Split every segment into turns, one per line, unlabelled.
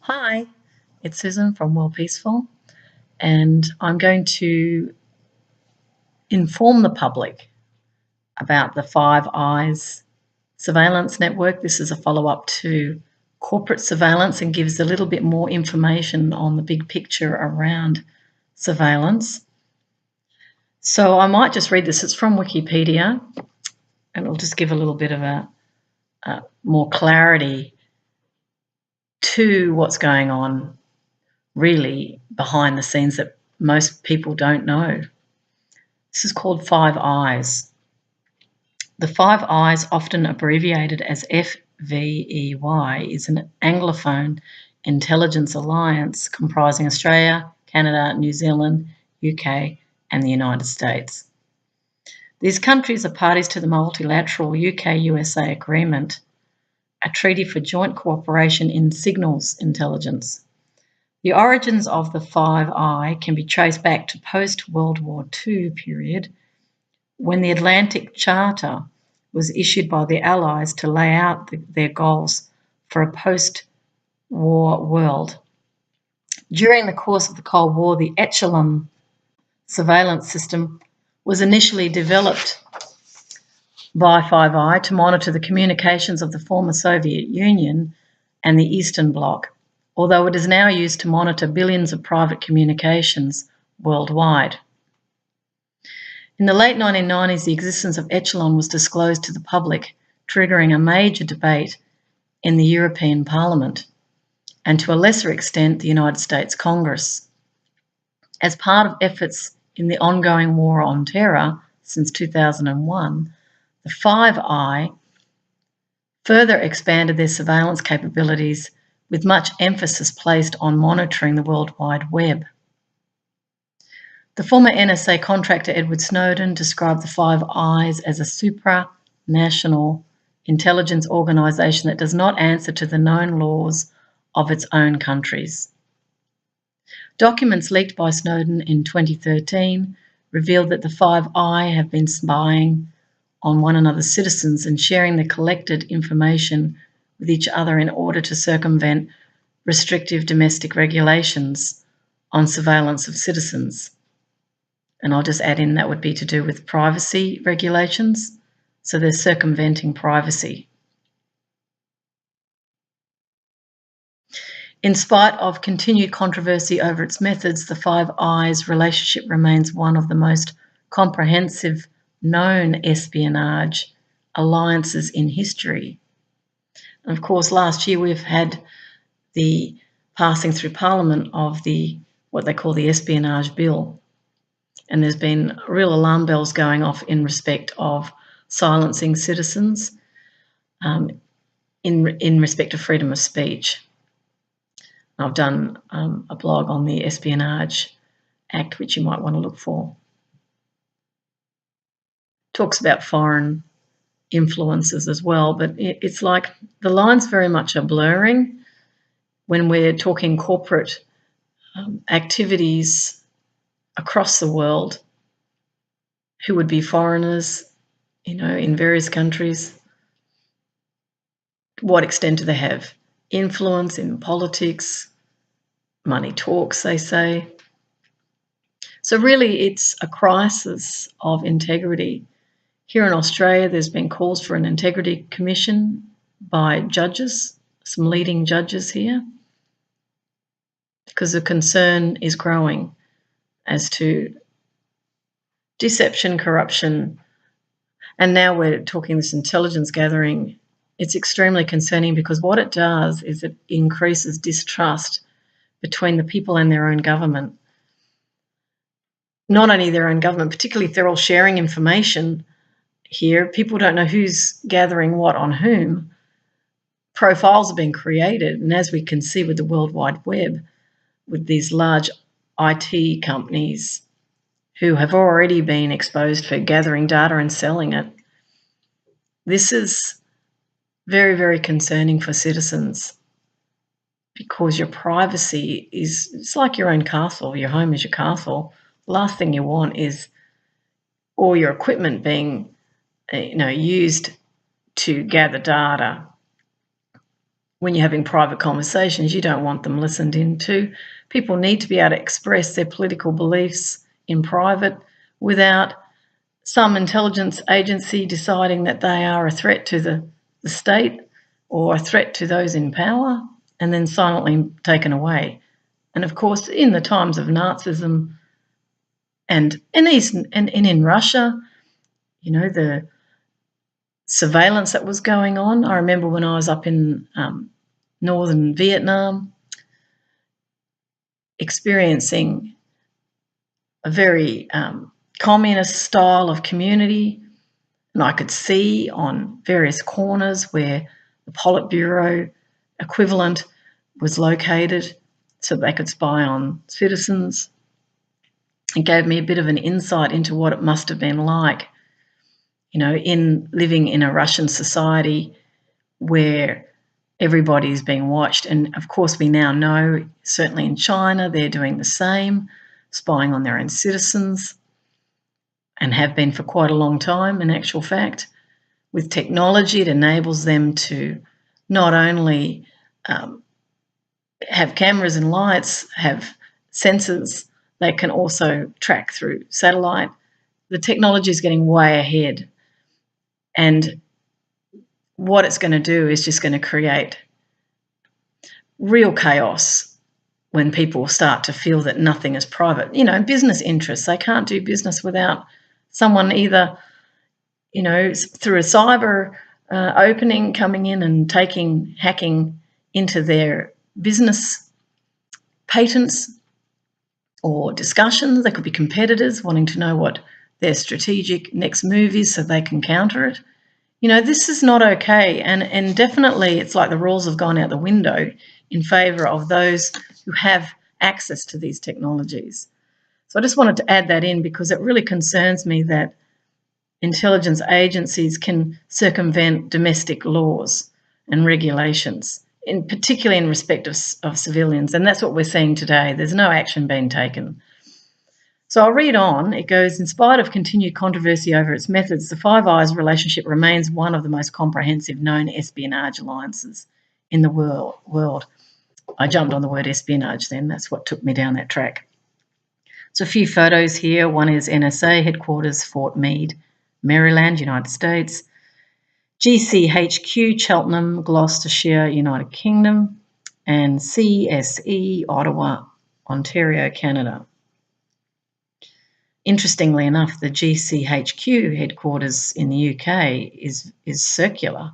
Hi, it's Susan from Worldpeacefull, and I'm going to inform the public about the Five Eyes surveillance network. This is a follow-up to corporate surveillance and gives a little bit more information on the big picture around surveillance. So I might just read this. It's from Wikipedia, and it'll just give a little bit of a more clarity to what's going on really behind the scenes that most people don't know. This is called Five Eyes. The Five Eyes, often abbreviated as FVEY, is an Anglophone intelligence alliance comprising Australia, Canada, New Zealand, UK, and the United States. These countries are parties to the multilateral UK-USA agreement, a treaty for joint cooperation in signals intelligence. The origins of the Five Eye can be traced back to post-World War II period, when the Atlantic Charter was issued by the Allies to lay out their goals for a post-war world. During the course of the Cold War, the Echelon surveillance system was initially developed by Five Eye to monitor the communications of the former Soviet Union and the Eastern Bloc, although it is now used to monitor billions of private communications worldwide. In the late 1990s, the existence of Echelon was disclosed to the public, triggering a major debate in the European Parliament and, to a lesser extent, the United States Congress. As part of efforts in the ongoing war on terror since 2001, the Five Eye further expanded their surveillance capabilities with much emphasis placed on monitoring the World Wide Web. The former NSA contractor Edward Snowden described the Five Eyes as a supranational intelligence organisation that does not answer to the known laws of its own countries. Documents leaked by Snowden in 2013 revealed that the Five Eye have been spying on one another's citizens and sharing the collected information with each other in order to circumvent restrictive domestic regulations on surveillance of citizens. And I'll just add in that would be to do with privacy regulations. So they're circumventing privacy. In spite of continued controversy over its methods, the Five Eyes relationship remains one of the most comprehensive known espionage alliances in history. And of course, last year we've had the passing through Parliament of what they call the Espionage Bill. And there's been real alarm bells going off in respect of silencing citizens in respect of freedom of speech. I've done a blog on the Espionage Act, which you might want to look for. Talks about foreign influences as well, but it's like the lines very much are blurring when we're talking corporate activities across the world. Who would be foreigners, in various countries? What extent do they have influence in politics? Money talks, they say. So really it's a crisis of integrity. Here in Australia, there's been calls for an integrity commission by judges, some leading judges here, because the concern is growing as to deception, corruption, and now we're talking this intelligence gathering. It's extremely concerning because what it does is it increases distrust between the people and their own government. Not only their own government, particularly if they're all sharing information here, people don't know who's gathering what on whom. Profiles are being created, and as we can see with the World Wide Web, with these large IT companies who have already been exposed for gathering data and selling it. This is very, very concerning for citizens because your privacy it's like your own castle. Your home is your castle. The last thing you want is all your equipment being used to gather data when you're having private conversations, you don't want them listened into. People need to be able to express their political beliefs in private without some intelligence agency deciding that they are a threat to the state or a threat to those in power and then silently taken away. And of course, in the times of Nazism and in Russia, you know, the surveillance that was going on. I remember when I was up in northern Vietnam, experiencing a very communist style of community, and I could see on various corners where the Politburo equivalent was located so they could spy on citizens. It gave me a bit of an insight into what it must have been like, you know, in living in a Russian society where everybody is being watched. And of course, we now know, certainly in China, they're doing the same, spying on their own citizens, and have been for quite a long time, in actual fact. With technology, it enables them to not only have cameras and lights, have sensors, they can also track through satellite. The technology is getting way ahead. And what it's going to do is just going to create real chaos when people start to feel that nothing is private. You know, business interests, they can't do business without someone either, you know, through a cyber opening coming in and hacking into their business patents or discussions. They could be competitors wanting to know what their strategic next move is so they can counter it. You know, this is not okay, and definitely it's like the rules have gone out the window in favour of those who have access to these technologies. So I just wanted to add that in because it really concerns me that intelligence agencies can circumvent domestic laws and regulations, particularly in respect of civilians, and that's what we're seeing today. There's no action being taken. So I'll read on. It goes, in spite of continued controversy over its methods, the Five Eyes relationship remains one of the most comprehensive known espionage alliances in the world. I jumped on the word espionage then. That's what took me down that track. So a few photos here. One is NSA headquarters, Fort Meade, Maryland, United States. GCHQ, Cheltenham, Gloucestershire, United Kingdom. And CSE, Ottawa, Ontario, Canada. Interestingly enough, the GCHQ headquarters in the UK is circular.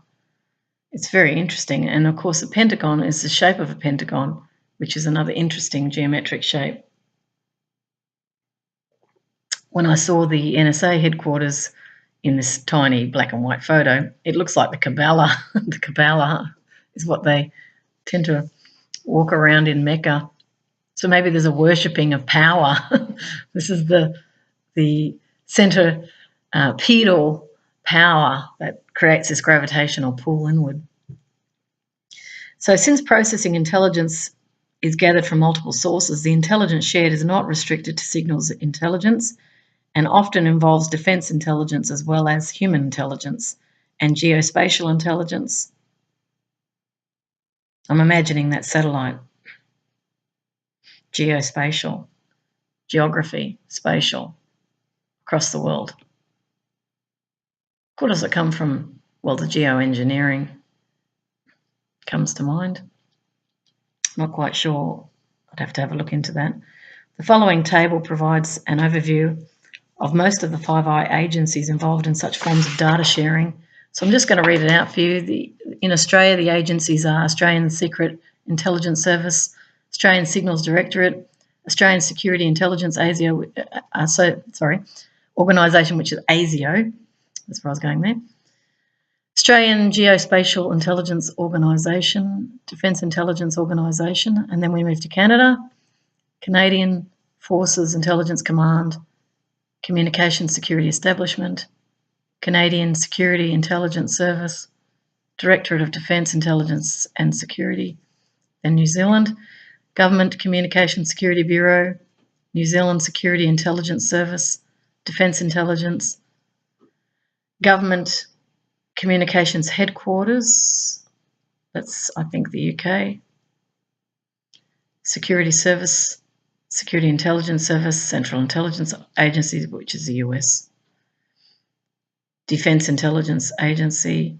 It's very interesting. And of course, the Pentagon is the shape of a pentagon, which is another interesting geometric shape. When I saw the NSA headquarters in this tiny black and white photo, it looks like the Kabbalah. The Kabbalah is what they tend to walk around in Mecca. So maybe there's a worshipping of power. This is the centripetal power that creates this gravitational pull inward. So since processing intelligence is gathered from multiple sources, the intelligence shared is not restricted to signals intelligence and often involves defence intelligence as well as human intelligence and geospatial intelligence. I'm imagining that satellite. Geospatial, geography, spatial, across the world. What does it come from? Well, the geoengineering comes to mind. Not quite sure. I'd have to have a look into that. The following table provides an overview of most of the Five Eye agencies involved in such forms of data sharing. So I'm just going to read it out for you. In Australia, the agencies are Australian Secret Intelligence Service, Australian Signals Directorate, Australian Security Intelligence organisation, which is ASIO. That's where I was going there. Australian Geospatial Intelligence Organisation, Defence Intelligence Organisation, and then we move to Canada, Canadian Forces Intelligence Command, Communications Security Establishment, Canadian Security Intelligence Service, Directorate of Defence Intelligence and Security, then New Zealand, Government Communications Security Bureau, New Zealand Security Intelligence Service, Defence Intelligence, Government Communications Headquarters, That's, I think, the UK. Security Service, Security Intelligence Service, Central Intelligence Agency, which is the US. Defence Intelligence Agency,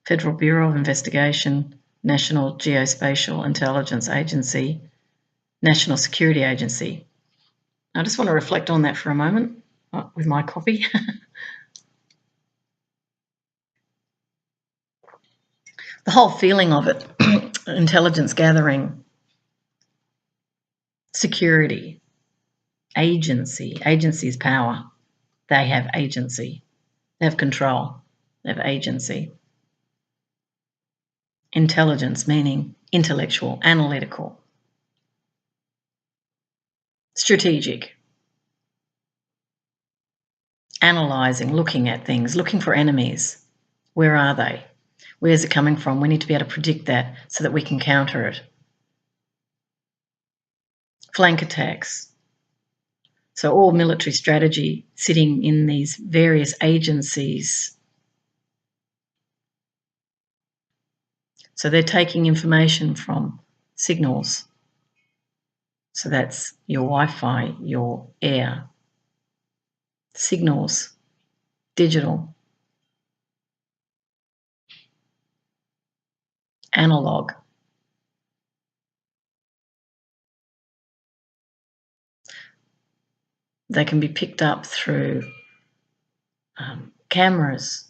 Federal Bureau of Investigation, National Geospatial Intelligence Agency, National Security Agency. I just want to reflect on that for a moment with my copy. The whole feeling of it, intelligence gathering, security, agency. Agency is power. They have agency. They have control. They have agency. Intelligence meaning intellectual, analytical, strategic, analysing, looking at things, looking for enemies. Where are they? Where's it coming from? We need to be able to predict that so that we can counter it. Flank attacks. So all military strategy sitting in these various agencies. So they're taking information from signals. So that's your Wi-Fi, your air, signals, digital, analog. They can be picked up through cameras,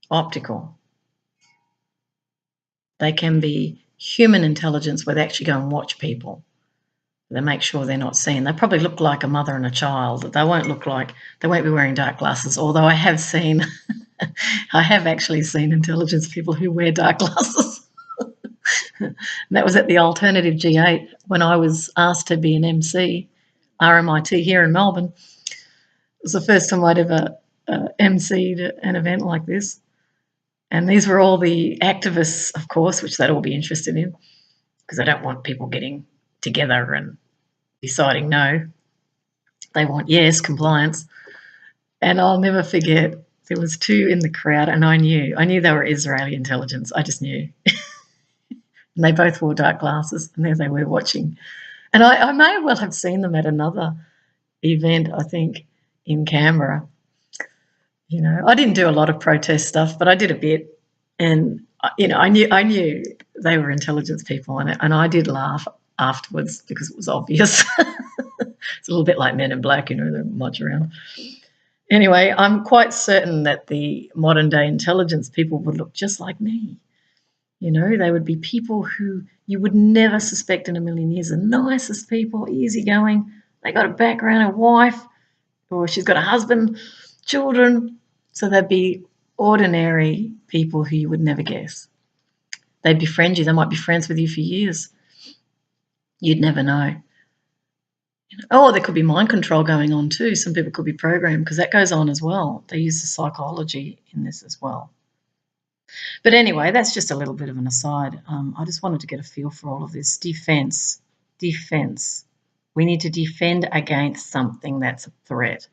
optical. They can be human intelligence where they actually go and watch people. They make sure they're not seen. They probably look like a mother and a child. They won't be wearing dark glasses, although I have actually seen intelligence people who wear dark glasses. That was at the Alternative G8 when I was asked to be an MC, RMIT here in Melbourne. It was the first time I'd ever MC'd an event like this. And these were all the activists, of course, which they'd all be interested in, because they don't want people getting together and deciding no. They want yes, compliance. And I'll never forget, there was two in the crowd, and I knew they were Israeli intelligence. I just knew. And they both wore dark glasses, and there they were watching. And I may well have seen them at another event, I think, in Canberra. You know, I didn't do a lot of protest stuff, but I did a bit. And, you know, I knew they were intelligence people, and I did laugh afterwards because it was obvious. It's a little bit like Men in Black, you know, they're much around. Anyway, I'm quite certain that the modern day intelligence people would look just like me. You know, they would be people who you would never suspect in a million years. The nicest people, easygoing. They got a background, a wife, or she's got a husband, children. So they'd be ordinary people who you would never guess. They'd befriend you. They might be friends with you for years. You'd never know. Oh, there could be mind control going on too. Some people could be programmed because that goes on as well. They use the psychology in this as well. But anyway, that's just a little bit of an aside. I just wanted to get a feel for all of this. Defense. We need to defend against something that's a threat.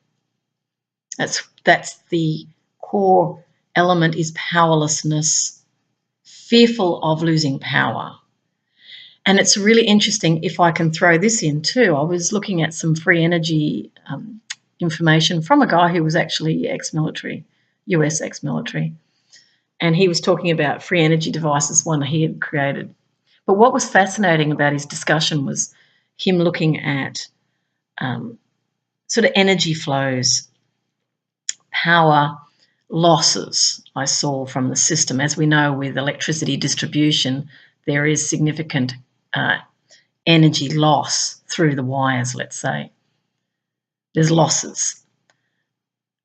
That's the core element, is powerlessness, fearful of losing power. And it's really interesting, if I can throw this in too. I was looking at some free energy information from a guy who was actually ex-military, US ex-military. And he was talking about free energy devices, one he had created. But what was fascinating about his discussion was him looking at sort of energy flows, power losses I saw from the system. As we know, with electricity distribution, there is significant energy loss through the wires, let's say. There's losses.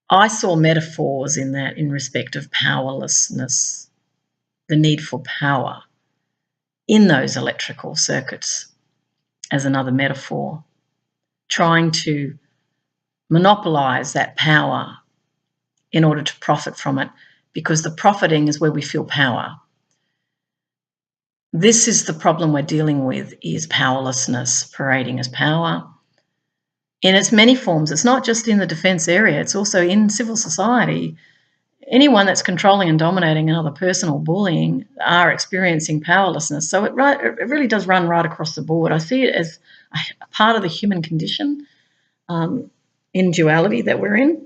I saw metaphors in that in respect of powerlessness, the need for power in those electrical circuits as another metaphor, trying to monopolise that power in order to profit from it, because the profiting is where we feel power. This is the problem we're dealing with, is powerlessness parading as power in its many forms. It's not just in the defence area, it's also in civil society. anyone that's controlling and dominating another person or bullying are experiencing powerlessness. So it really does run right across the board. I see it as a part of the human condition in duality that we're in.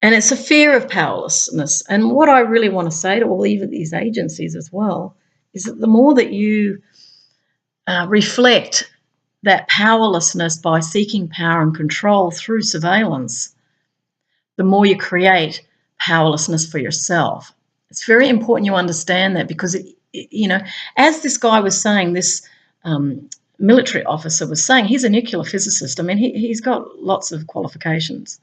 And it's a fear of powerlessness. And what I really want to say to all even these agencies as well is that the more that you reflect that powerlessness by seeking power and control through surveillance, the more you create powerlessness for yourself. It's very important you understand that, because, as this guy was saying, this military officer was saying, he's a nuclear physicist. I mean, he's got lots of qualifications.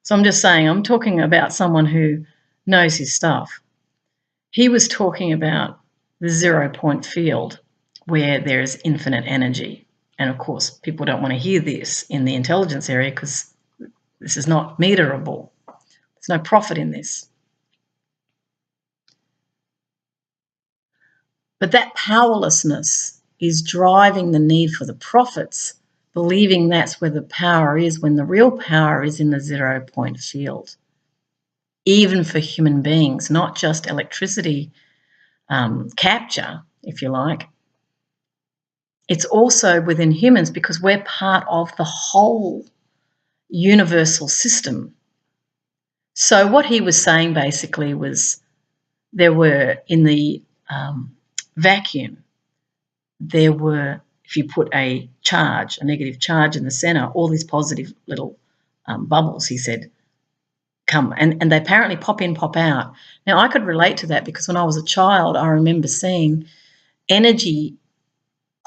So I'm just saying, I'm talking about someone who knows his stuff. He was talking about the 0-point field where there is infinite energy. And of course, people don't want to hear this in the intelligence area because this is not meterable. There's no profit in this. But that powerlessness is driving the need for the profits, believing that's where the power is, when the real power is in the 0-point field. Even for human beings, not just electricity capture, if you like. It's also within humans, because we're part of the whole universal system. So what he was saying basically was, there were in the vacuum, there were, if you put a negative charge in the center, all these positive little bubbles, he said, come, and they apparently pop in, pop out. Now, I could relate to that because when I was a child, I remember seeing energy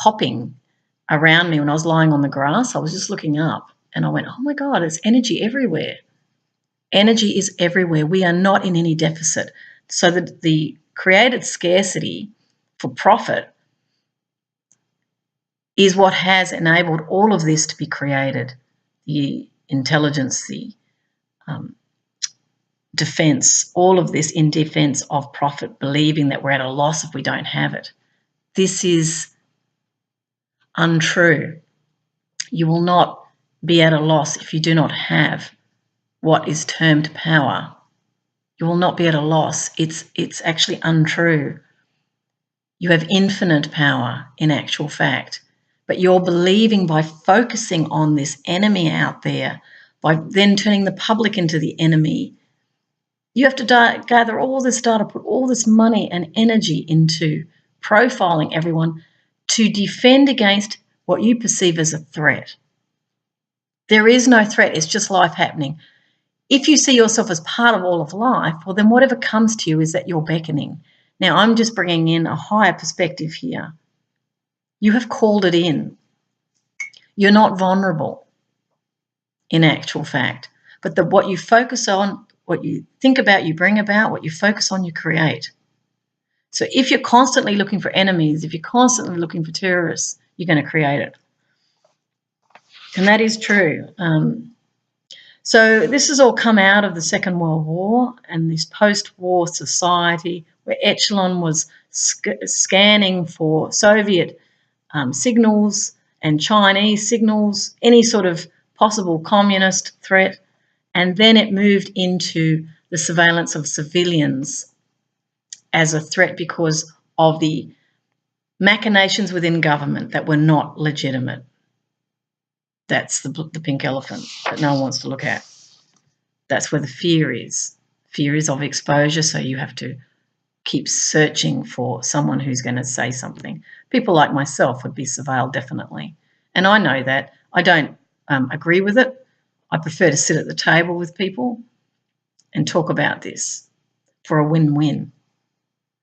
popping around me when I was lying on the grass. I was just looking up and I went, oh my God, it's energy everywhere. Energy is everywhere. We are not in any deficit. So that the created scarcity for profit is what has enabled all of this to be created. The intelligence, the defense, all of this in defense of profit, believing that we're at a loss if we don't have it. This is untrue. You will not be at a loss if you do not have what is termed power. You will not be at a loss. It's actually untrue. You have infinite power in actual fact, but you're believing by focusing on this enemy out there, by then turning the public into the enemy. You have to gather all this data, put all this money and energy into profiling everyone to defend against what you perceive as a threat. There is no threat. It's just life happening. If you see yourself as part of all of life, well, then whatever comes to you is that you're beckoning. Now, I'm just bringing in a higher perspective here. You have called it in. You're not vulnerable in actual fact. But what you focus on, what you think about, you bring about. What you focus on, you create. So if you're constantly looking for enemies, if you're constantly looking for terrorists, you're going to create it. And that is true. So this has all come out of the Second World War and this post-war society where Echelon was scanning for Soviet signals and Chinese signals, any sort of possible communist threat. And then it moved into the surveillance of civilians as a threat because of the machinations within government that were not legitimate. That's the pink elephant that no one wants to look at. That's where the fear is. Fear is of exposure, so you have to keep searching for someone who's going to say something. People like myself would be surveilled, definitely. And I know that. I don't agree with it. I prefer to sit at the table with people and talk about this for a win-win.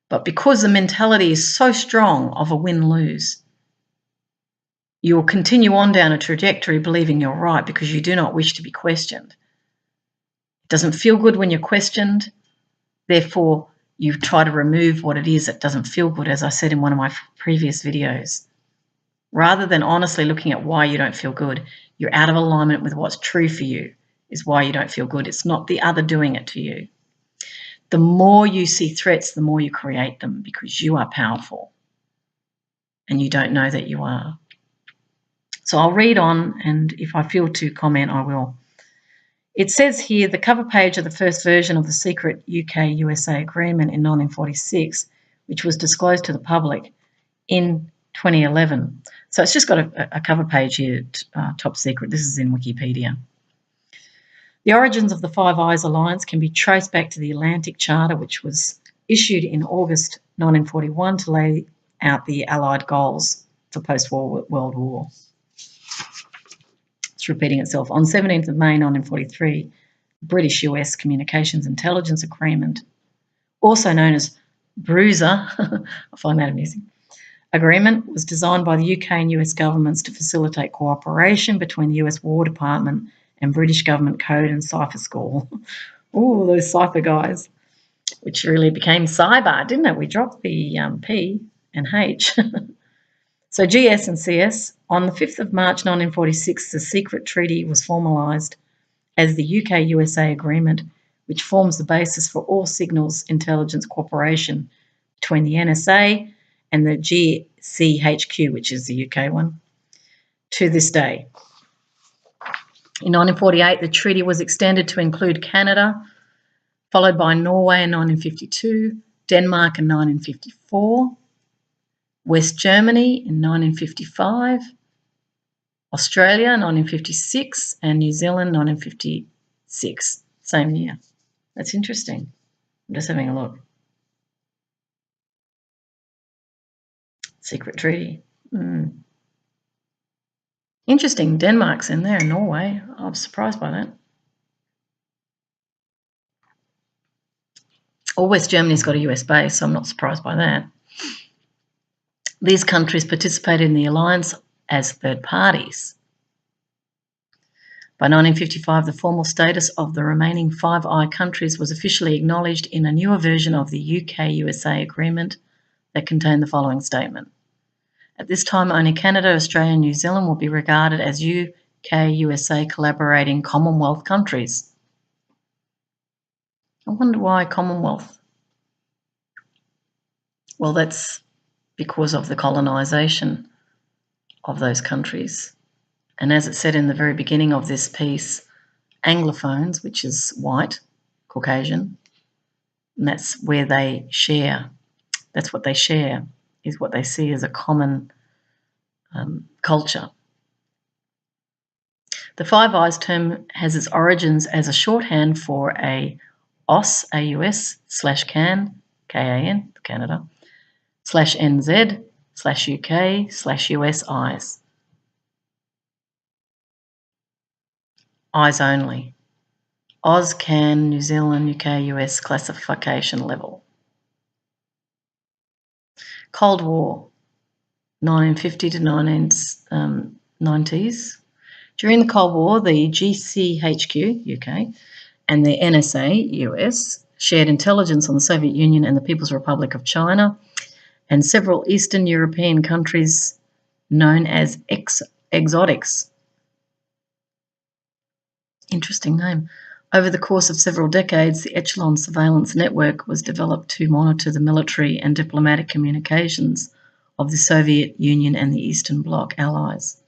But because the mentality is so strong of a win-lose, you will continue on down a trajectory believing you're right because you do not wish to be questioned. It doesn't feel good when you're questioned. Therefore, you try to remove what it is that doesn't feel good, as I said in one of my previous videos. Rather than honestly looking at why you don't feel good, you're out of alignment with what's true for you is why you don't feel good. It's not the other doing it to you. The more you see threats, the more you create them because you are powerful and you don't know that you are. So I'll read on, and if I feel to comment, I will. It says here the cover page of the first version of the secret UK-USA agreement in 1946, which was disclosed to the public in 2011. So it's just got a cover page here, top secret. This is in Wikipedia. The origins of the Five Eyes Alliance can be traced back to the Atlantic Charter, which was issued in August 1941 to lay out the Allied goals for post-war World War. It's repeating itself. On 17th of May 1943, the British-US Communications Intelligence Agreement, also known as Bruiser, I find that amusing, agreement was designed by the UK and US governments to facilitate cooperation between the US War Department and British government code and cipher school. Oh, those cipher guys, which really became cyber, didn't it? We dropped the P and H. So GS and CS, on the 5th of March 1946, the secret treaty was formalised as the UK-USA agreement, which forms the basis for all signals intelligence cooperation between the NSA and the GCHQ, which is the UK one, to this day. In 1948, the treaty was extended to include Canada, followed by Norway in 1952, Denmark in 1954, West Germany in 1955, Australia in 1956, and New Zealand 1956, same year. That's interesting. I'm just having a look. Secret treaty. Interesting. Denmark's in there, Norway. I was surprised by that. Or West Germany's got a US base, so I'm not surprised by that. These countries participated in the alliance as third parties. By 1955, the formal status of the remaining Five Eye countries was officially acknowledged in a newer version of the UK-USA agreement that contained the following statement. At this time, only Canada, Australia and New Zealand will be regarded as UK-USA collaborating Commonwealth countries. I wonder why Commonwealth? Well, that's because of the colonisation of those countries. And as it said in the very beginning of this piece, Anglophones, which is white, Caucasian, and that's where they share. That's what they share, is what they see as a common culture. The Five Eyes term has its origins as a shorthand for a AUS, AUS, /CAN, KAN, Canada, /NZ, /UK, /US eyes. Eyes only. Oz, Can, New Zealand, UK, US classification level. Cold War, 1950 to 1990s. During the Cold War, the GCHQ, UK, and the NSA, US, shared intelligence on the Soviet Union and the People's Republic of China and several Eastern European countries known as exotics. Interesting name. Over the course of several decades, the Echelon surveillance network was developed to monitor the military and diplomatic communications of the Soviet Union and the Eastern Bloc allies.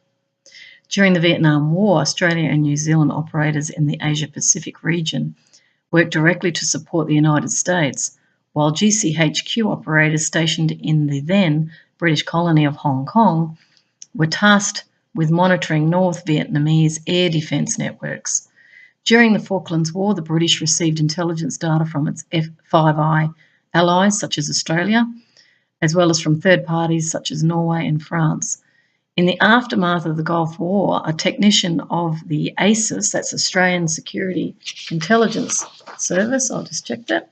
During the Vietnam War, Australia and New Zealand operators in the Asia-Pacific region worked directly to support the United States, while GCHQ operators stationed in the then British colony of Hong Kong were tasked with monitoring North Vietnamese air defence networks. During the Falklands War, the British received intelligence data from its Five Eye allies, such as Australia, as well as from third parties such as Norway and France. In the aftermath of the Gulf War, a technician of the ASIS, that's Australian Security Intelligence Service, I'll just check that,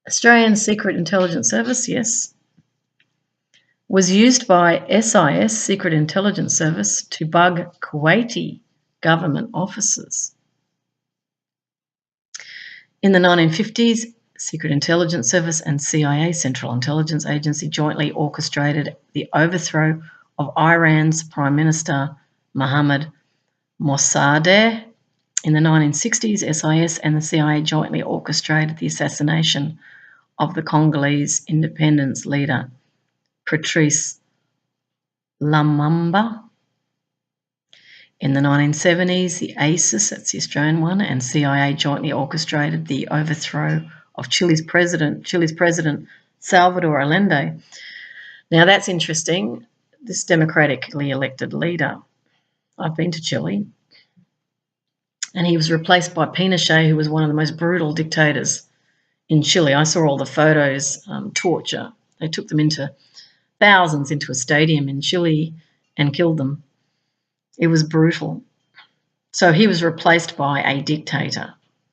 Australian Secret Intelligence Service, yes, was used by SIS, Secret Intelligence Service, to bug Kuwaiti government officers. In the 1950s, Secret Intelligence Service and CIA, Central Intelligence Agency, jointly orchestrated the overthrow of Iran's Prime Minister Mohammad Mossadegh. In the 1960s, SIS and the CIA jointly orchestrated the assassination of the Congolese independence leader Patrice Lumumba. In the 1970s, the ACIS, that's the Australian one, and CIA jointly orchestrated the overthrow of Chile's president, Salvador Allende. Now that's interesting. This democratically elected leader, I've been to Chile, and he was replaced by Pinochet, who was one of the most brutal dictators in Chile. I saw all the photos, torture. They took them thousands into a stadium in Chile and killed them. It was brutal. So he was replaced by a dictator.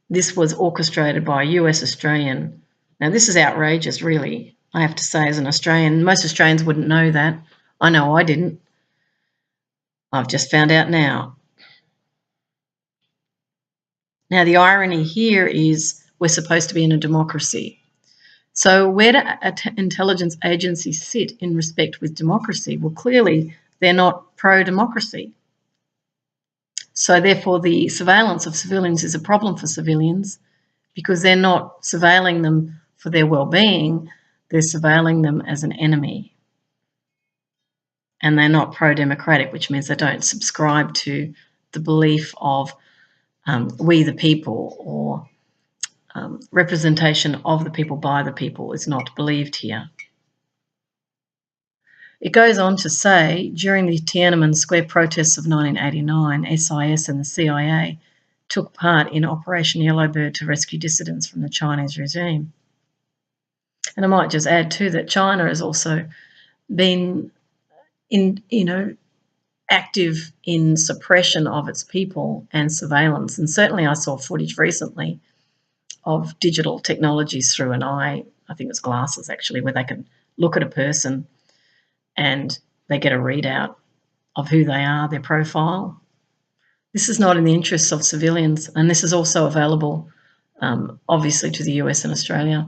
This was orchestrated by a US-Australian. Now this is outrageous, really, I have to say, as an Australian. Most Australians wouldn't know that. I know I didn't. I've just found out now. Now the irony here is we're supposed to be in a democracy. So where do intelligence agencies sit in respect with democracy? Well, clearly they're not pro-democracy. So therefore the surveillance of civilians is a problem for civilians because they're not surveilling them for their well-being, they're surveilling them as an enemy. And they're not pro-democratic, which means they don't subscribe to the belief of we the people, or representation of the people by the people is not believed here. It goes on to say, during the Tiananmen Square protests of 1989, SIS and the CIA took part in Operation Yellowbird to rescue dissidents from the Chinese regime. And I might just add too that China has also been active in suppression of its people and surveillance. And certainly I saw footage recently of digital technologies through an eye, I think it's glasses actually, where they can look at a person and they get a readout of who they are, their profile. This is not in the interests of civilians, and this is also available, obviously, to the US and Australia.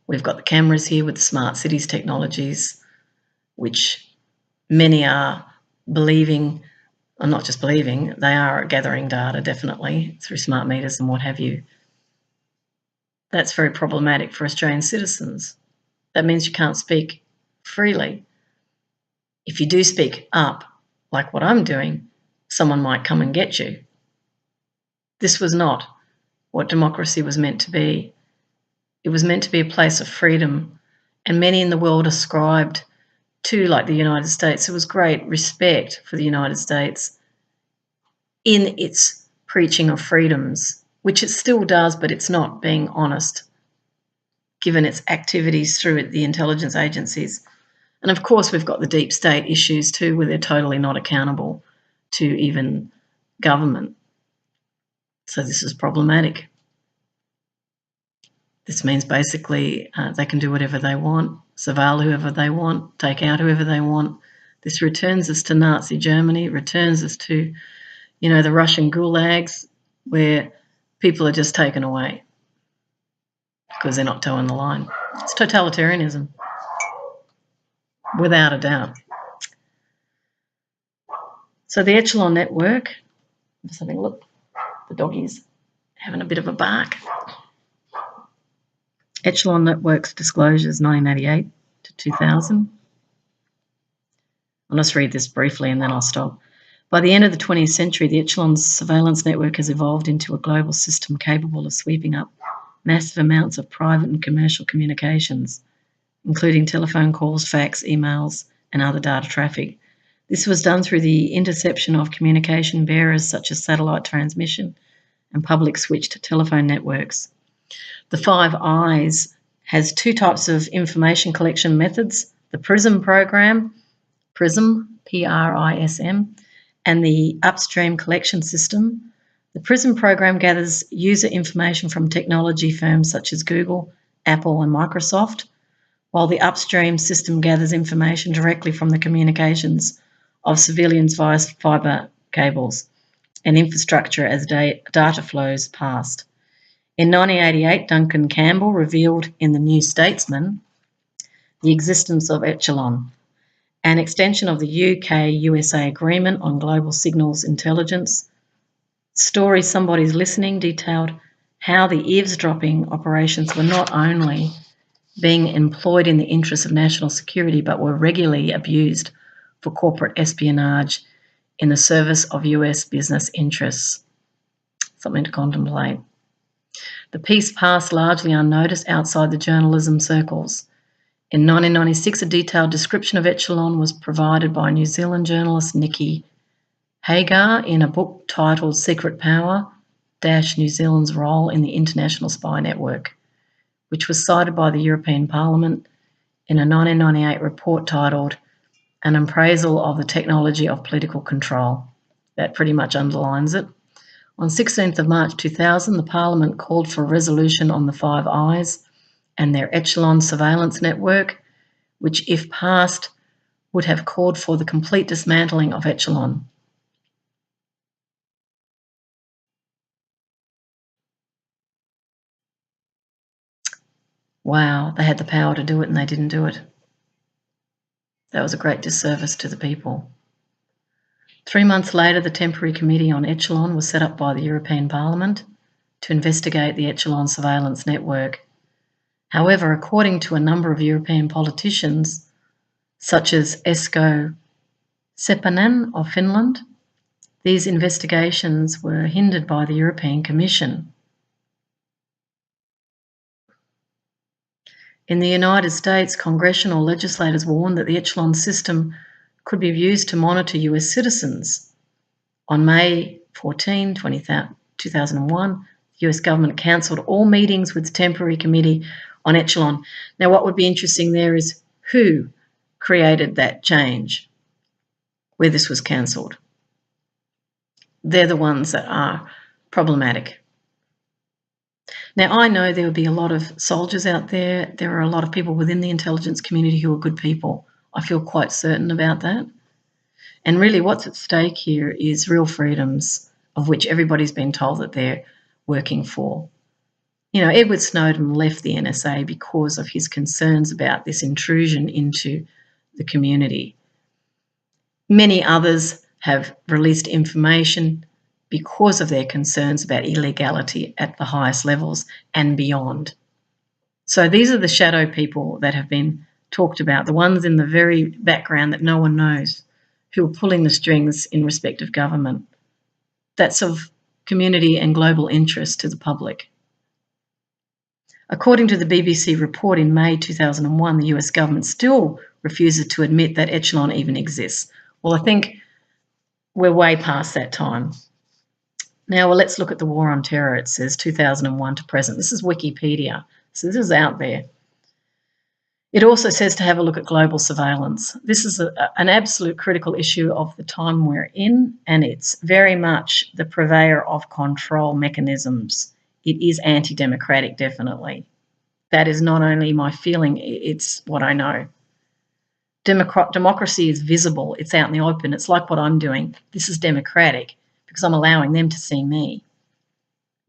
We've got the cameras here with the smart cities technologies, which many are believing, or not just believing, they are gathering data definitely through smart meters and what have you. That's very problematic for Australian citizens. That means you can't speak freely. If you do speak up, like what I'm doing, someone might come and get you. This was not what democracy was meant to be. It was meant to be a place of freedom, and many in the world ascribed to, like the United States, there was great respect for the United States in its preaching of freedoms, which it still does, but it's not being honest, given its activities through the intelligence agencies. And of course, we've got the deep state issues too, where they're totally not accountable to even government. So this is problematic. This means basically they can do whatever they want, surveil whoever they want, take out whoever they want. This returns us to Nazi Germany, returns us to, the Russian gulags, where people are just taken away because they're not toeing the line. It's totalitarianism, without a doubt. So the Echelon network, I'm just having a look, the doggy's having a bit of a bark. Echelon network's disclosures 1988 to 2000. I'll just read this briefly and then I'll stop. By the end of the 20th century, the Echelon's surveillance network has evolved into a global system capable of sweeping up massive amounts of private and commercial communications, including telephone calls, fax, emails, and other data traffic. This was done through the interception of communication bearers such as satellite transmission and public switch to telephone networks. The Five Eyes has two types of information collection methods: the PRISM program, PRISM, P-R-I-S-M, and the upstream collection system. The PRISM program gathers user information from technology firms such as Google, Apple, and Microsoft, while the upstream system gathers information directly from the communications of civilians via fibre cables and infrastructure as data flows past. In 1988, Duncan Campbell revealed in The New Statesman the existence of Echelon, an extension of the UK-USA Agreement on Global Signals Intelligence. Story Somebody's Listening detailed how the eavesdropping operations were not only being employed in the interests of national security, but were regularly abused for corporate espionage in the service of US business interests. Something to contemplate. The piece passed largely unnoticed outside the journalism circles. In 1996, a detailed description of Echelon was provided by New Zealand journalist Nikki Hagar in a book titled Secret Power - New Zealand's Role in the International Spy Network, which was cited by the European Parliament in a 1998 report titled An Appraisal of the Technology of Political Control. That pretty much underlines it. On 16th of March 2000, the Parliament called for a resolution on the Five Eyes and their Echelon surveillance network, which, if passed, would have called for the complete dismantling of Echelon. Wow, they had the power to do it and they didn't do it. That was a great disservice to the people. 3 months later, the Temporary Committee on Echelon was set up by the European Parliament to investigate the Echelon surveillance network. However, according to a number of European politicians, such as Esko Seppänen of Finland, these investigations were hindered by the European Commission. In the United States, congressional legislators warned that the Echelon system could be used to monitor US citizens. On May 14, 2001, the US government cancelled all meetings with the Temporary Committee on Echelon. Now, what would be interesting there is who created that change where this was cancelled. They're the ones that are problematic. Now, I know there will be a lot of soldiers out there. There are a lot of people within the intelligence community who are good people. I feel quite certain about that. And really what's at stake here is real freedoms, of which everybody's been told that they're working for. You know, Edward Snowden left the NSA because of his concerns about this intrusion into the community. Many others have released information because of their concerns about illegality at the highest levels and beyond. So these are the shadow people that have been talked about, the ones in the very background that no one knows, who are pulling the strings in respect of government. That's of community and global interest to the public. According to the BBC report in May 2001, the US government still refuses to admit that Echelon even exists. Well, I think we're way past that time. Now, well, let's look at the war on terror. It says 2001 to present. This is Wikipedia, so this is out there. It also says to have a look at global surveillance. This is an absolute critical issue of the time we're in, and it's very much the purveyor of control mechanisms. It is anti-democratic, definitely. That is not only my feeling, it's what I know. Democracy is visible. It's out in the open. It's like what I'm doing. This is democratic because I'm allowing them to see me.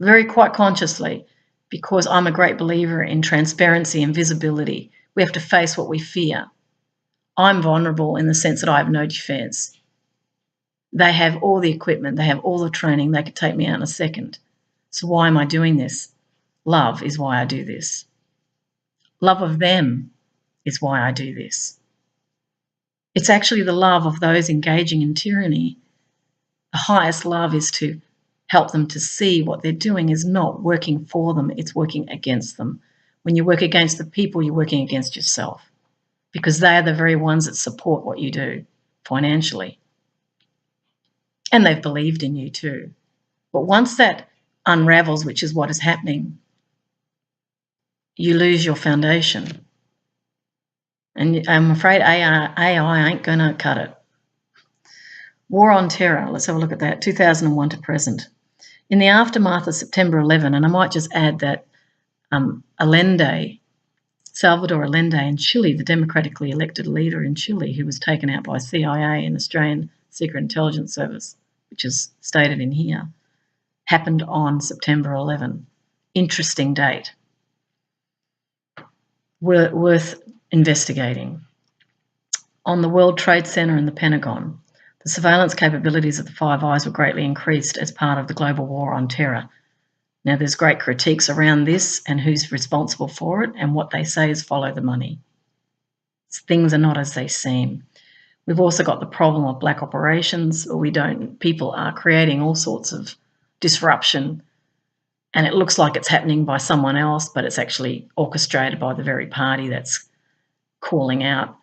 Very quite consciously, because I'm a great believer in transparency and visibility. We have to face what we fear. I'm vulnerable in the sense that I have no defense. They have all the equipment. They have all the training. They could take me out in a second. So why am I doing this? Love is why I do this. Love of them is why I do this. It's actually the love of those engaging in tyranny. The highest love is to help them to see what they're doing is not working for them, it's working against them. When you work against the people, you're working against yourself because they are the very ones that support what you do financially. And they've believed in you too. But once that unravels, which is what is happening, you lose your foundation. And I'm afraid AI ain't going to cut it. War on terror, let's have a look at that, 2001 to present. In the aftermath of September 11, and I might just add that Salvador Allende in Chile, the democratically elected leader in Chile who was taken out by CIA and Australian Secret Intelligence Service, which is stated in here, happened on September 11. Interesting date. Worth investigating. On the World Trade Center and the Pentagon, the surveillance capabilities of the Five Eyes were greatly increased as part of the global war on terror. Now, there's great critiques around this and who's responsible for it, and what they say is follow the money. Things are not as they seem. We've also got the problem of black operations, where people are creating all sorts of disruption, and it looks like it's happening by someone else, but it's actually orchestrated by the very party that's calling out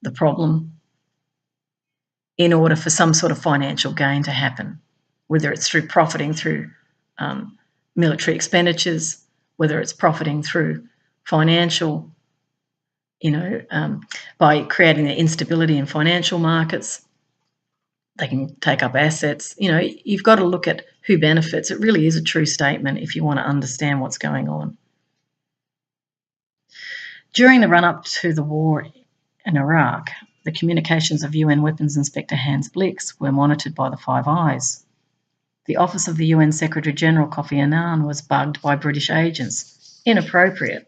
the problem in order for some sort of financial gain to happen, whether it's through profiting through military expenditures, whether it's profiting through financial, by creating the instability in financial markets. They can take up assets. You've got to look at who benefits. It really is a true statement if you want to understand what's going on. During the run-up to the war in Iraq, the communications of UN Weapons Inspector Hans Blix were monitored by the Five Eyes. The office of the UN Secretary-General Kofi Annan was bugged by British agents. Inappropriate.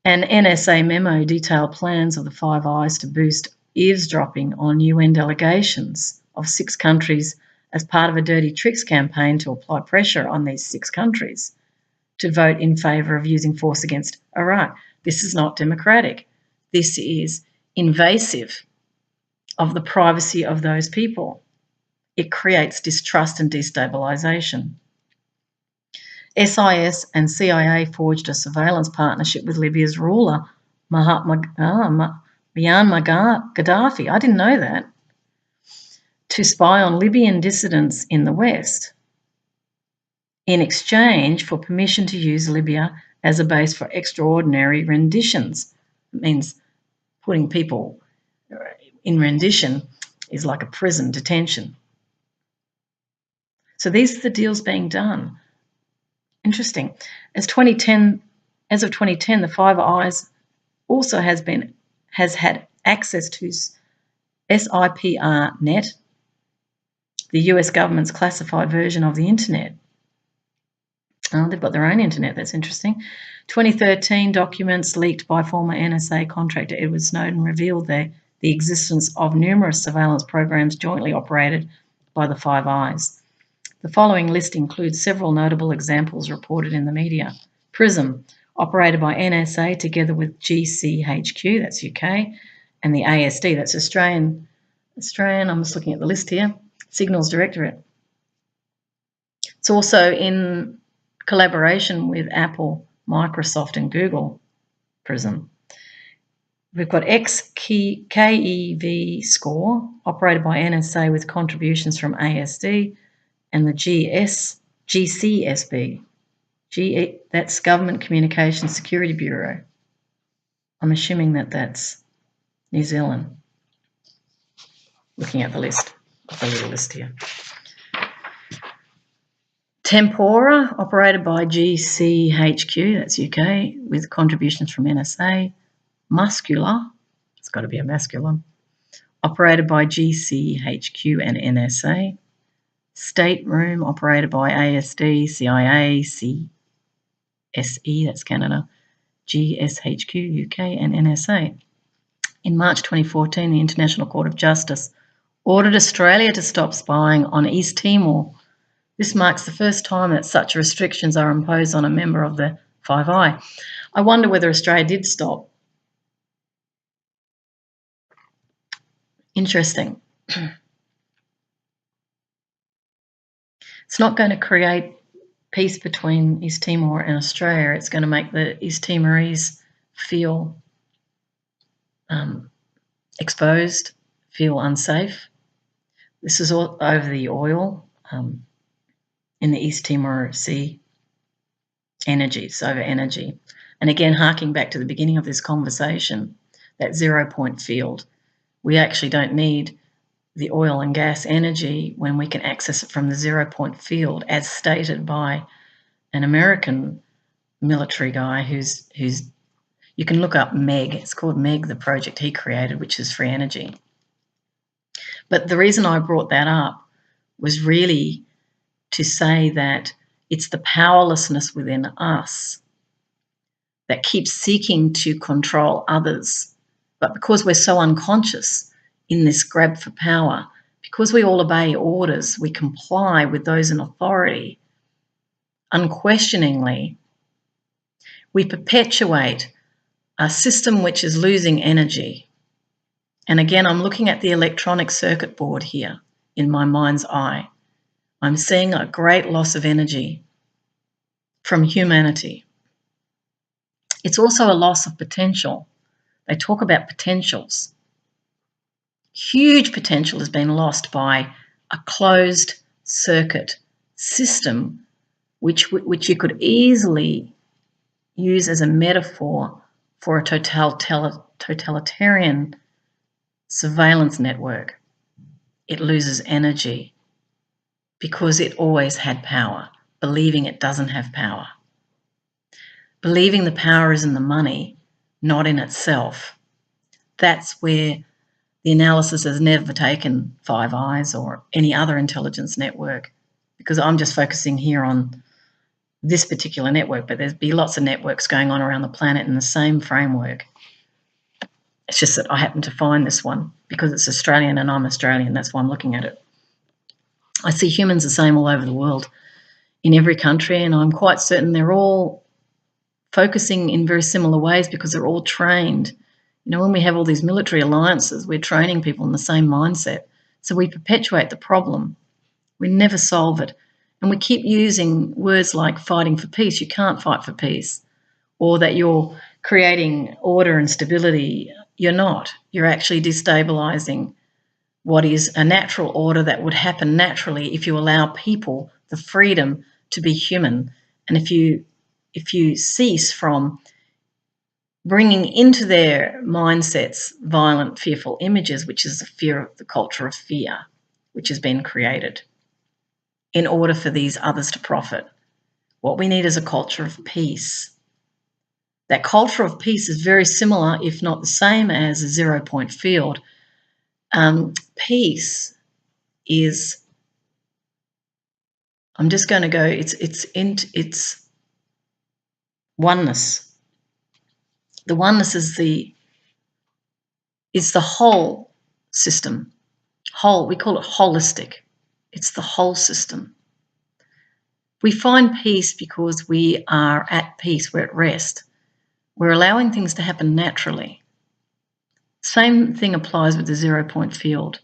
An NSA memo detailed plans of the Five Eyes to boost eavesdropping on UN delegations of 6 countries as part of a dirty tricks campaign to apply pressure on these 6 countries to vote in favour of using force against Iraq. This is not democratic. This is invasive of the privacy of those people. It creates distrust and destabilisation. SIS and CIA forged a surveillance partnership with Libya's ruler, Muammar Gaddafi. I didn't know that. To spy on Libyan dissidents in the West in exchange for permission to use Libya as a base for extraordinary renditions. It means putting people in rendition is like a prison detention. So these are the deals being done. Interesting. As of 2010, the Five Eyes also has had access to SIPR net, the US government's classified version of the internet. Oh, they've got their own internet. That's interesting. 2013 documents leaked by former NSA contractor Edward Snowden revealed the existence of numerous surveillance programs jointly operated by the Five Eyes. The following list includes several notable examples reported in the media. PRISM, operated by NSA together with GCHQ, that's UK, and the ASD, that's Australian, I'm just looking at the list here, Signals Directorate. It's also in collaboration with Apple, Microsoft, and Google, PRISM. We've got XKEV Score, operated by NSA with contributions from ASD, and the GCSB. That's Government Communications Security Bureau. I'm assuming that's New Zealand. Looking at the list, the little list here. Tempora, operated by GCHQ, that's UK, with contributions from NSA. Muscular, it's got to be a masculine, operated by GCHQ and NSA. State Room, operated by ASD, CIA, CSE, that's Canada, GSHQ, UK, and NSA. In March 2014, the International Court of Justice ordered Australia to stop spying on East Timor. This marks the first time that such restrictions are imposed on a member of the Five Eyes. I wonder whether Australia did stop. Interesting. It's not going to create peace between East Timor and Australia. It's going to make the East Timorese feel exposed, feel unsafe. This is all over the oil in the East Timor Sea. Energy, it's over energy. And again, harking back to the beginning of this conversation, that 0 point field, we actually don't need the oil and gas energy when we can access it from the 0 point field, as stated by an American military guy who's you can look up MEG. It's called MEG, the project he created, which is free energy. But the reason I brought that up was really to say that it's the powerlessness within us that keeps seeking to control others. But because we're so unconscious in this grab for power, because we all obey orders, we comply with those in authority unquestioningly, we perpetuate a system which is losing energy. And again, I'm looking at the electronic circuit board here in my mind's eye. I'm seeing a great loss of energy from humanity. It's also a loss of potential. They talk about potentials. Huge potential has been lost by a closed circuit system, which you could easily use as a metaphor for a totalitarian surveillance network. It loses energy because it always had power, believing it doesn't have power. Believing the power is in the money, not in itself. That's where the analysis has never taken Five Eyes or any other intelligence network, because I'm just focusing here on this particular network, but there'd be lots of networks going on around the planet in the same framework. It's just that I happen to find this one because it's Australian and I'm Australian. That's why I'm looking at it. I see humans the same all over the world, in every country, and I'm quite certain they're all focusing in very similar ways because they're all trained. You know, when we have all these military alliances, we're training people in the same mindset. So we perpetuate the problem. We never solve it. And we keep using words like fighting for peace. You can't fight for peace. Or that you're creating order and stability. You're not. You're actually destabilizing what is a natural order that would happen naturally if you allow people the freedom to be human. And if you cease from bringing into their mindsets violent, fearful images, which is the culture of fear, which has been created in order for these others to profit. What we need is a culture of peace. That culture of peace is very similar, if not the same, as a zero-point field. Peace is, I'm just going to go, it's oneness. The oneness is the whole system. Whole, we call it holistic. It's the whole system. We find peace because we are at peace, we're at rest. We're allowing things to happen naturally. Same thing applies with the zero-point field.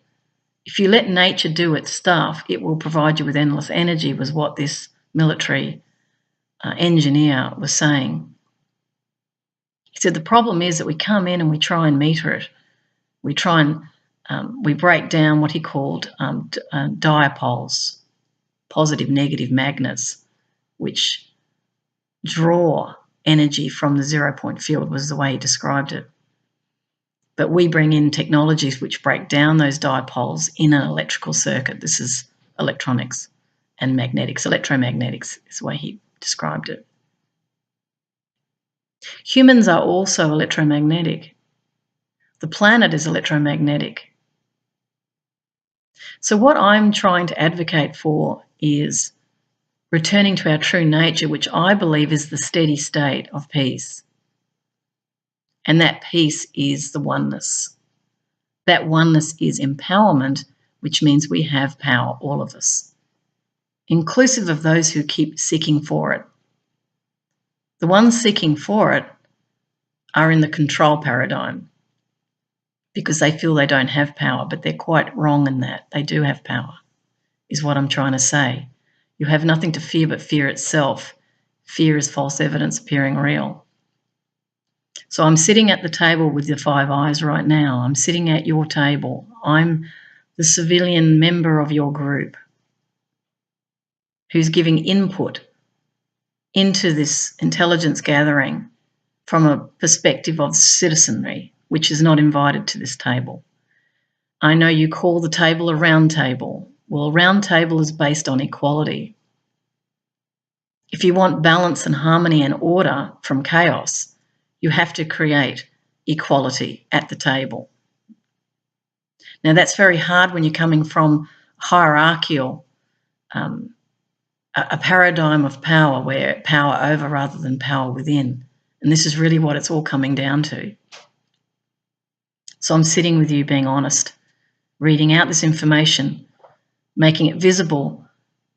If you let nature do its stuff, it will provide you with endless energy, was what this military engineer was saying. He said the problem is that we come in and we try and meter it. We try and we break down what he called dipoles, positive, negative magnets, which draw energy from the zero-point field, was the way he described it. But we bring in technologies which break down those dipoles in an electrical circuit. This is electronics and magnetics. Electromagnetics is the way he described it. Humans are also electromagnetic. The planet is electromagnetic. So what I'm trying to advocate for is returning to our true nature, which I believe is the steady state of peace. And that peace is the oneness. That oneness is empowerment, which means we have power, all of us, inclusive of those who keep seeking for it. The ones seeking for it are in the control paradigm because they feel they don't have power, but they're quite wrong in that. They do have power, is what I'm trying to say. You have nothing to fear but fear itself. Fear is false evidence appearing real. So I'm sitting at the table with the Five Eyes right now. I'm sitting at your table. I'm the civilian member of your group who's giving input into this intelligence gathering from a perspective of citizenry, which is not invited to this table. I know you call the table a round table. Well, a round table is based on equality. If you want balance and harmony and order from chaos, you have to create equality at the table. Now, that's very hard when you're coming from hierarchical, a paradigm of power where power over rather than power within. And this is really what it's all coming down to. So I'm sitting with you being honest, reading out this information, making it visible,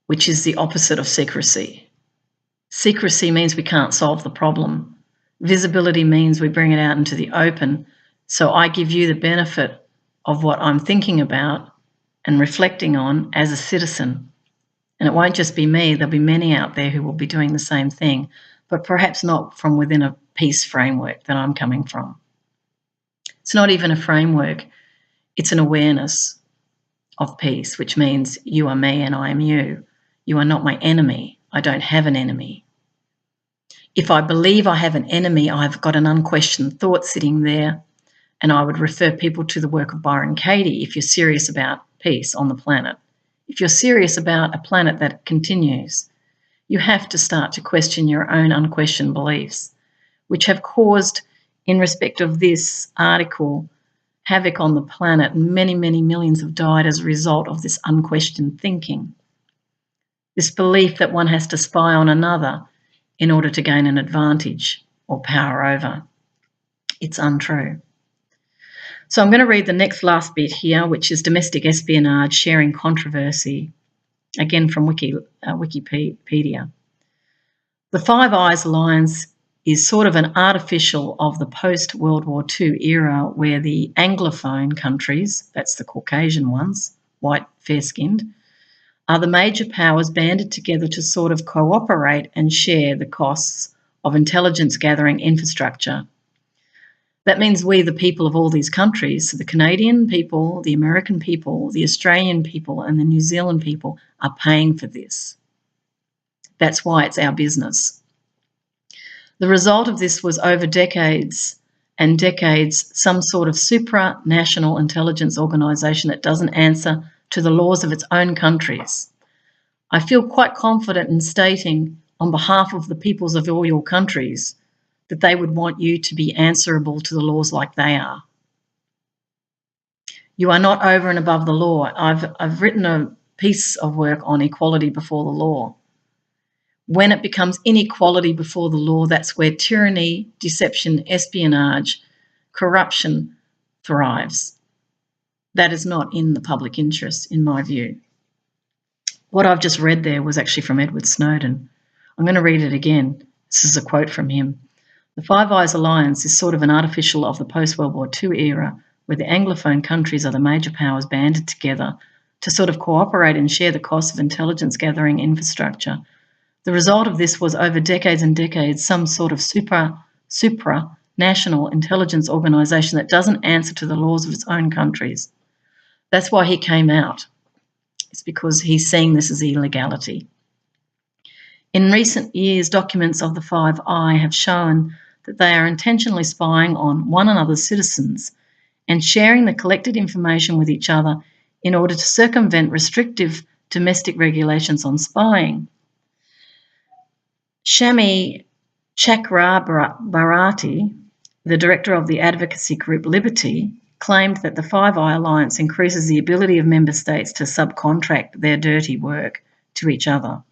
which is the opposite of secrecy. Secrecy means we can't solve the problem. Visibility means we bring it out into the open. So I give you the benefit of what I'm thinking about and reflecting on as a citizen. And it won't just be me, there'll be many out there who will be doing the same thing, but perhaps not from within a peace framework that I'm coming from. It's not even a framework, it's an awareness of peace, which means you are me and I am you. You are not my enemy. I don't have an enemy. If I believe I have an enemy, I've got an unquestioned thought sitting there, and I would refer people to the work of Byron Katie if you're serious about peace on the planet. If you're serious about a planet that continues, you have to start to question your own unquestioned beliefs, which have caused, in respect of this article, havoc on the planet, and many, many millions have died as a result of this unquestioned thinking. This belief that one has to spy on another in order to gain an advantage or power over. It's untrue. So I'm going to read the last bit here, which is domestic espionage, sharing controversy, again from Wikipedia. The Five Eyes Alliance is sort of an artificial of the post-World War II era where the Anglophone countries, that's the Caucasian ones, white, fair-skinned, are the major powers banded together to sort of cooperate and share the costs of intelligence gathering infrastructure. That means we, the people of all these countries, so the Canadian people, the American people, the Australian people, and the New Zealand people are paying for this. That's why it's our business. The result of this was over decades and decades, some sort of supranational intelligence organisation that doesn't answer to the laws of its own countries. I feel quite confident in stating on behalf of the peoples of all your countries that they would want you to be answerable to the laws like they are. You are not over and above the law. I've written a piece of work on equality before the law. When it becomes inequality before the law, that's where tyranny, deception, espionage, corruption thrives. That is not in the public interest, in my view. What I've just read there was actually from Edward Snowden. I'm going to read it again. This is a quote from him. The Five Eyes Alliance is sort of an artificial of the post-World War II era where the Anglophone countries are the major powers banded together to sort of cooperate and share the costs of intelligence gathering infrastructure. The result of this was over decades and decades, some sort of supranational intelligence organisation that doesn't answer to the laws of its own countries. That's why he came out. It's because he's seeing this as illegality. In recent years, documents of the Five Eyes have shown that they are intentionally spying on one another's citizens and sharing the collected information with each other in order to circumvent restrictive domestic regulations on spying. Shami Chakrabarti, the director of the advocacy group Liberty, claimed that the Five Eyes Alliance increases the ability of member states to subcontract their dirty work to each other.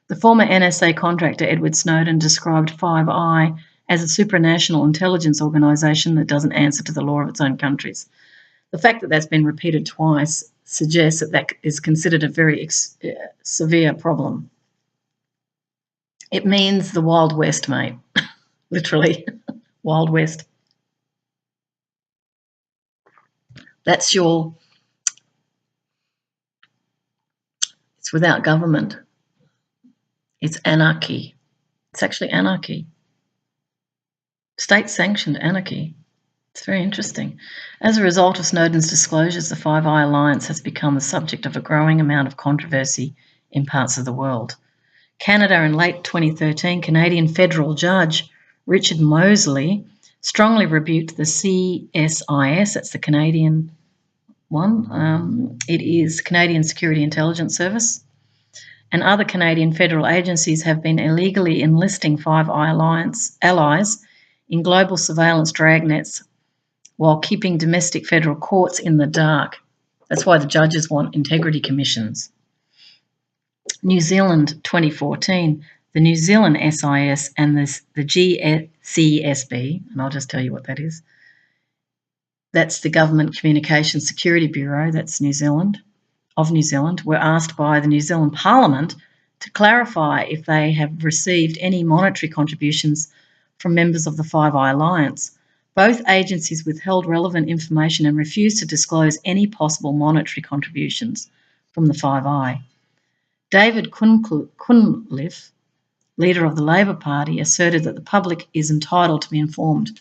The former NSA contractor Edward Snowden described Five Eyes as a supranational intelligence organisation that doesn't answer to the law of its own countries. The fact that that's been repeated twice suggests that that is considered a very severe problem. It means the Wild West, mate. Literally, Wild West. That's it's without government. It's anarchy. It's actually anarchy. State-sanctioned anarchy. It's very interesting. As a result of Snowden's disclosures, the Five Eyes Alliance has become the subject of a growing amount of controversy in parts of the world. Canada, in late 2013, Canadian federal judge Richard Mosley strongly rebuked the CSIS, that's the Canadian one, it is Canadian Security Intelligence Service, and other Canadian federal agencies have been illegally enlisting Five Eyes Alliance allies in global surveillance dragnets while keeping domestic federal courts in the dark. That's why the judges want integrity commissions. New Zealand 2014, the New Zealand SIS and the GCSB, and I'll just tell you what that is. That's the Government Communications Security Bureau, that's New Zealand, were asked by the New Zealand Parliament to clarify if they have received any monetary contributions from members of the Five Eyes Alliance. Both agencies withheld relevant information and refused to disclose any possible monetary contributions from the Five Eye. David Cunliffe, leader of the Labor Party, asserted that the public is entitled to be informed.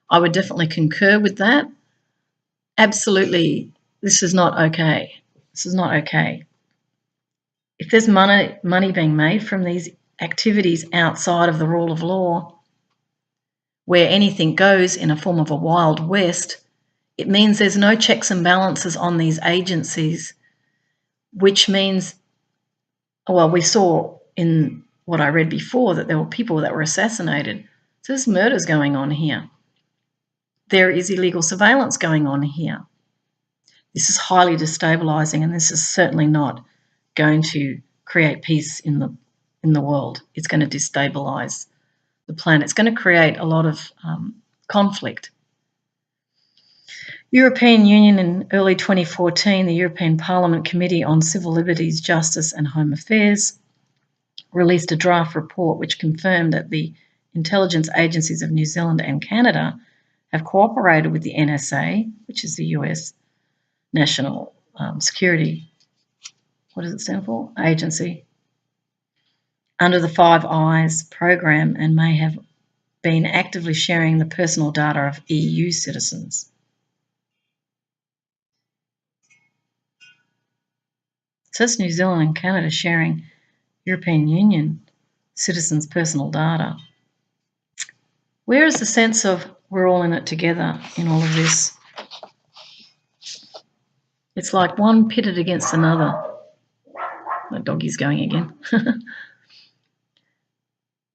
I would definitely concur with that. Absolutely, this is not okay. This is not okay. If there's money being made from these activities outside of the rule of law, where anything goes in a form of a Wild West, it means there's no checks and balances on these agencies, which means, well, we saw in what I read before that there were people that were assassinated. So there's murders going on here. There is illegal surveillance going on here. This is highly destabilising, and this is certainly not going to create peace in the world. It's going to destabilise the planet. It's going to create a lot of conflict. European Union in early 2014, the European Parliament Committee on Civil Liberties, Justice and Home Affairs released a draft report which confirmed that the intelligence agencies of New Zealand and Canada have cooperated with the NSA, which is the US National Security, what does it stand for? Agency, under the Five Eyes program, and may have been actively sharing the personal data of EU citizens. It says New Zealand and Canada sharing European Union citizens' personal data. Where is the sense of we're all in it together in all of this? It's like one pitted against another. My doggie's going again.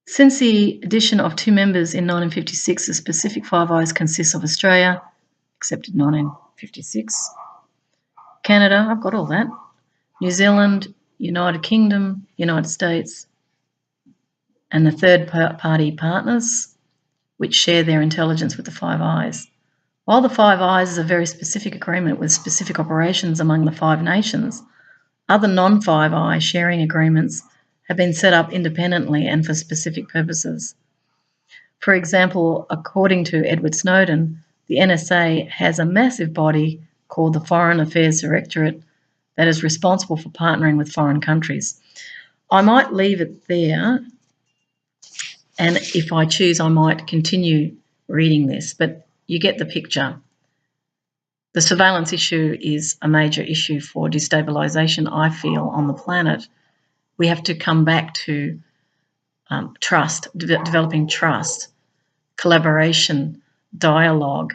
Since the addition of 2 members in 1956, the Pacific Five Eyes consists of Australia, accepted 1956, Canada, I've got all that, New Zealand, United Kingdom, United States, and the third-party partners, which share their intelligence with the Five Eyes. While the Five Eyes is a very specific agreement with specific operations among the 5 nations, other non-Five Eye sharing agreements have been set up independently and for specific purposes. For example, according to Edward Snowden, the NSA has a massive body called the Foreign Affairs Directorate that is responsible for partnering with foreign countries. I might leave it there, and if I choose, I might continue reading this, but you get the picture. The surveillance issue is a major issue for destabilisation, I feel, on the planet. We have to come back to trust, developing trust, collaboration, dialogue,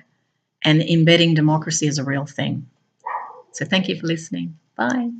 and embedding democracy as a real thing. So thank you for listening. Bye.